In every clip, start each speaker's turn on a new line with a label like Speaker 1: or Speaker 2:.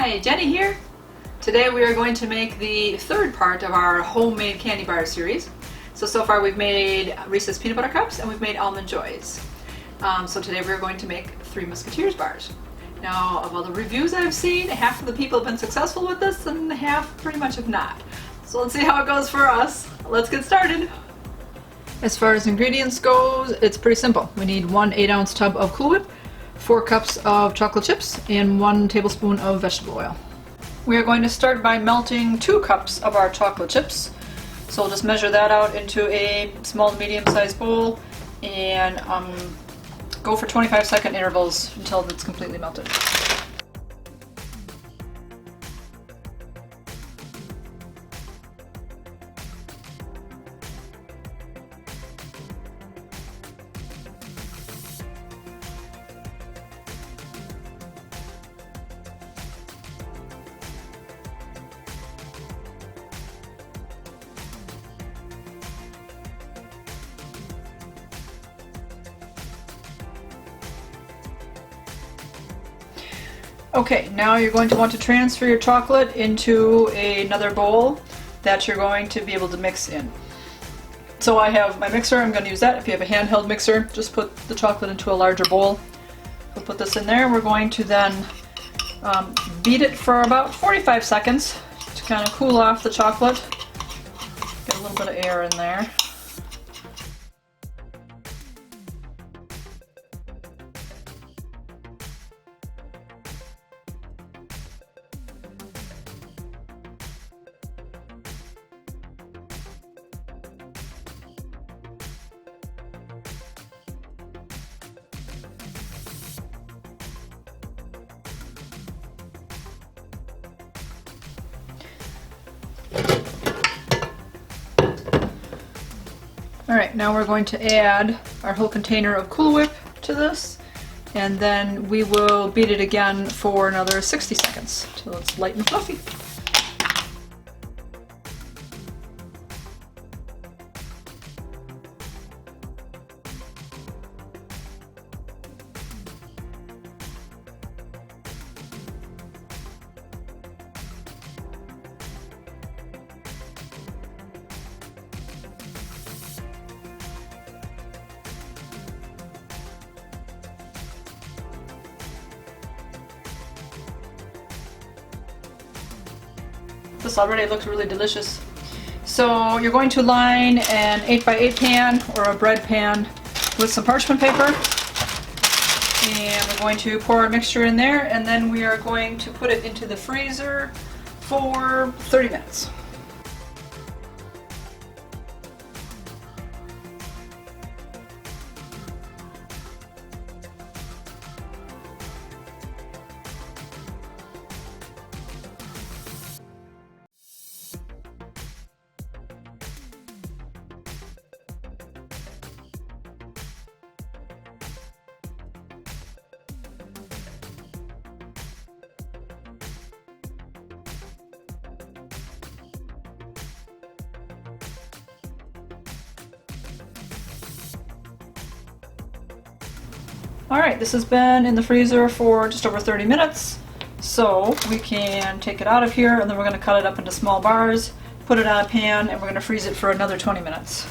Speaker 1: Hi, Jenny here. Today we are going to make the third part of our homemade candy bar series. So far we've made Reese's Peanut Butter Cups and we've made Almond Joys. So today we're going to make 3 Musketeers bars. Now, of all the reviews I've seen, half of the people have been successful with this and half pretty much have not. So let's see how it goes for us. Let's get started. As far as ingredients goes, it's pretty simple. We need 1 8-ounce tub of Cool Whip, 4 cups of chocolate chips, and 1 tablespoon of vegetable oil. We are going to start by melting 2 cups of our chocolate chips. So we'll just measure that out into a small to medium sized bowl and go for 25-second intervals until it's completely melted. Okay, now you're going to want to transfer your chocolate into another bowl that you're going to be able to mix in. So I have my mixer, I'm going to use that. If you have a handheld mixer, just put the chocolate into a larger bowl. We'll put this in there. We're going to then beat it for about 45 seconds to kind of cool off the chocolate. Get a little bit of air in there. Alright, now we're going to add our whole container of Cool Whip to this, and then we will beat it again for another 60 seconds till it's light and fluffy. This already looks really delicious. So you're going to line an 8x8 pan or a bread pan with some parchment paper, and we're going to pour our mixture in there, and then we are going to put it into the freezer for 30 minutes. Alright, this has been in the freezer for just over 30 minutes, so we can take it out of here and then we're going to cut it up into small bars, put it on a pan, and we're going to freeze it for another 20 minutes.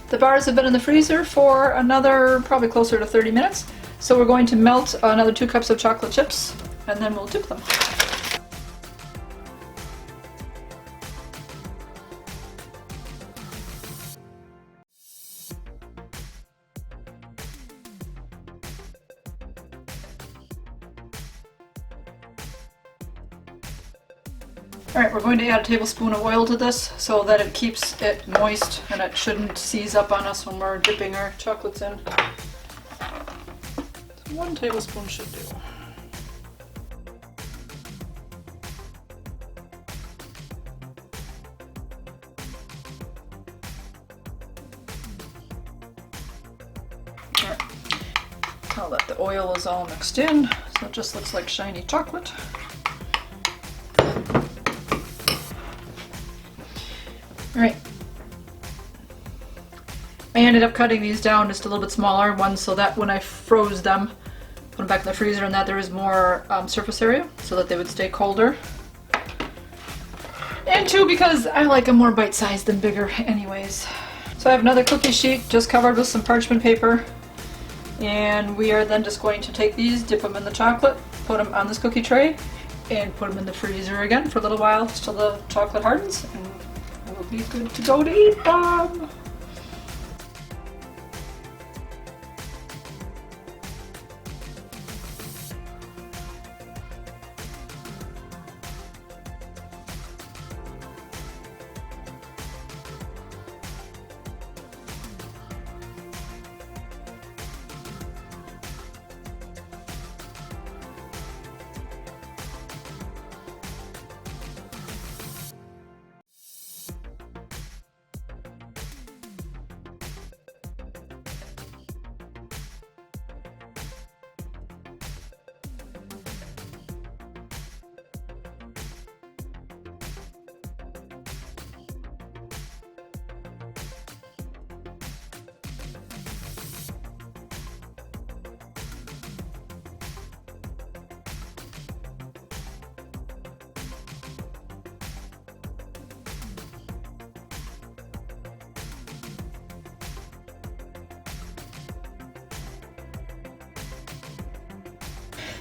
Speaker 1: The bars have been in the freezer for another probably closer to 30 minutes, so we're going to melt another 2 cups of chocolate chips and then we'll dip them. Alright, we're going to add a tablespoon of oil to this so that it keeps it moist and it shouldn't seize up on us when we're dipping our chocolates in. So 1 tablespoon should do. Alright, now that the oil is all mixed in, so it just looks like shiny chocolate. Alright, I ended up cutting these down just a little bit smaller ones so that when I froze them, put them back in the freezer, and that there was more surface area so that they would stay colder. And 2, because I like them more bite-sized than bigger anyways. So I have another cookie sheet just covered with some parchment paper, and we are then just going to take these, dip them in the chocolate, put them on this cookie tray, and put them in the freezer again for a little while till the chocolate hardens, and we'll be good to go to eat them.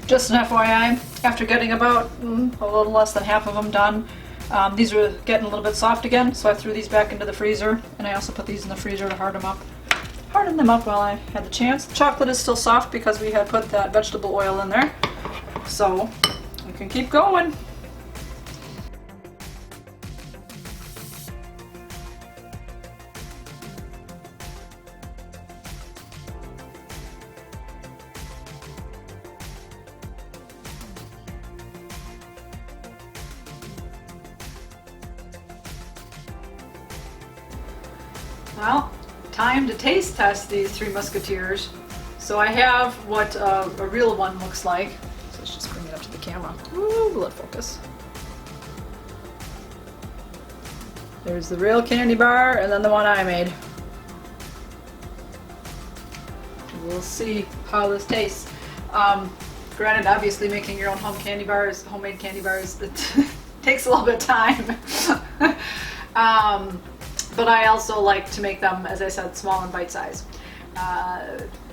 Speaker 1: Just an FYI, after getting about a little less than half of them done, these were getting a little bit soft again, so I threw these back into the freezer, and I also put these in the freezer to harden them up while I had the chance. The chocolate is still soft because we had put that vegetable oil in there, so we can keep going. Well, time to taste test these 3 Musketeers. So I have what a real one looks like. So let's just bring it up to the camera. Ooh, blood focus. There's the real candy bar, and then the one I made. We'll see how this tastes. Granted, obviously making your own homemade candy bars, it takes a little bit of time. But I also like to make them, as I said, small and bite-sized.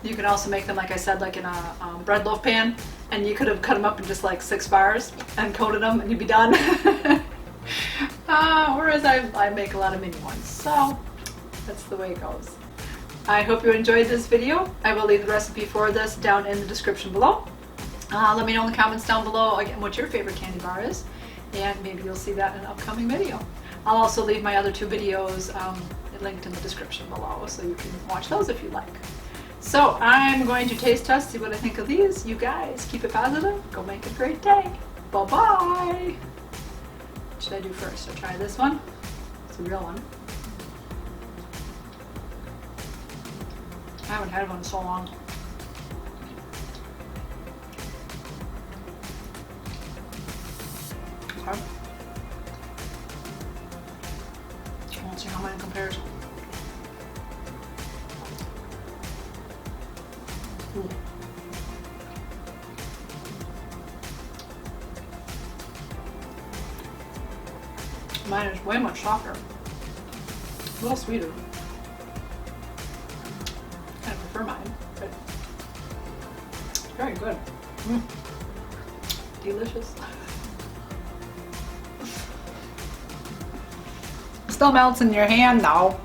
Speaker 1: You can also make them, like I said, like in a bread loaf pan, and you could have cut them up in just like 6 bars and coated them and you'd be done. Whereas I make a lot of mini ones, so that's the way it goes. I hope you enjoyed this video. I will leave the recipe for this down in the description below. Let me know in the comments down below again what your favorite candy bar is, and maybe you'll see that in an upcoming video. I'll also leave my other 2 videos linked in the description below, so you can watch those if you like. So I'm going to taste test, see what I think of these. You guys keep it positive, go make a great day. Bye-bye. What should I do first? I'll try this one. It's a real one. I haven't had one in so long. Okay. Let's see how mine compares. Mine is way much softer. A little sweeter. I prefer mine, but very good. Delicious. Still melts in your hand now.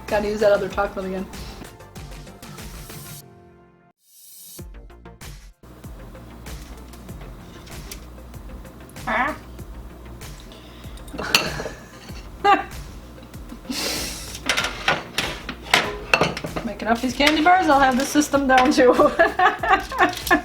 Speaker 1: Gotta use that other chocolate again. picking up these candy bars, I'll have the system down too.